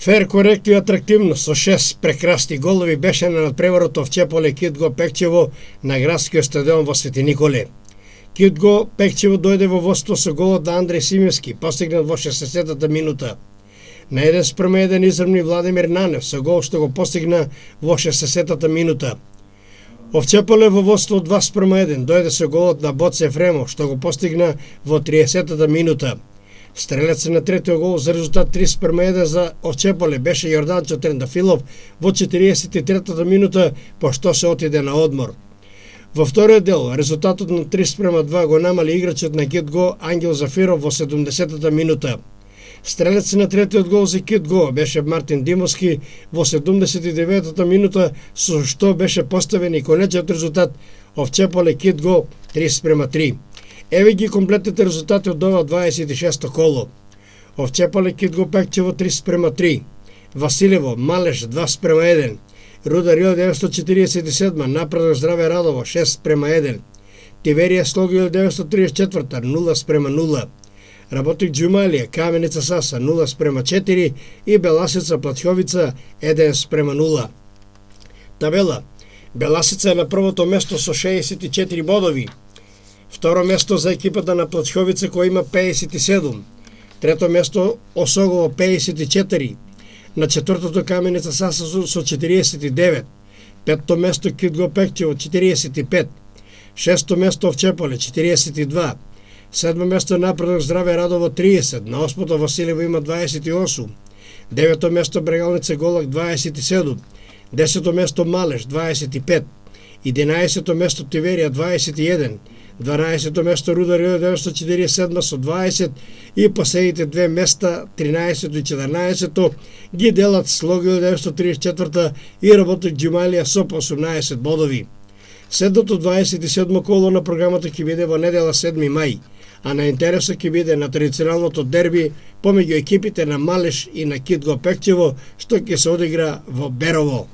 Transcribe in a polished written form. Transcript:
Фер, корект и атрактивно со 6 прекрасни голови беше на надпреварот Овчеполе Китго Пекчево на градскиот стадион во Свети Николе. Китго Пекчево дојде во водство со голот на Андреј Симевски, постигнат во 60-та минута. На 1:1 изрмни Владимир Нанев со гол што го постигна во 60-та минута. Овчеполе во водство 2:1 дојде со голот на Боце Ефремов што го постигна во 30-та минута. Стрелец на третиот гол за резултат 3:1 за Овчеполе беше Јорданчо Трендафилов во 43-та минута, пошто се отиде на одмор. Во вториот дел, резултатот на 3:2 го намали играчот на Китго Ангел Зафиров во 70-та минута. Стрелец на третиот гол за Китго беше Мартин Димовски во 79-та минута, со што беше поставен и конечниот резултат Овчеполе Китго 3:3. Еве ги комплетните резултати од ова 26-то коло. Овчеполе Китго Пекчево 3:3, Василево Малеш 2:1, Рудар 1947 Напредок Здраве Радово 6:1, Тиверија Слого 1934 0:0, Работик Џумалија Каменица Саса 0:4 и Беласица Платховица 1:0. Табела. Беласица е на првото место со 64 бодови. Второ место за екипата на Платховица која има 57. Трето место Осогово 54. На четвртото Каменица Саса со 49. Петто место Китго Пекчево 45. Шесто место Овчеполе 42. Седмо место Напредок Здраве Радово 30. На осмото Василево има 28. Девето место Брегалница Голак 27. Десето место Малеш 25. 11-то место Тиверија 21. 12-то место Рудар 1947 со 20 и последните две места 13-то и 14-то ги делат Слого 1934 и Работик Џумалија со 18 бодови. Седмото 27 коло на програмата ќе биде во недела 7 мај, а на интересот ќе биде на традиционалното дерби помеѓу екипите на Малеш и на Китго Пекчево што ќе се одигра во Берово.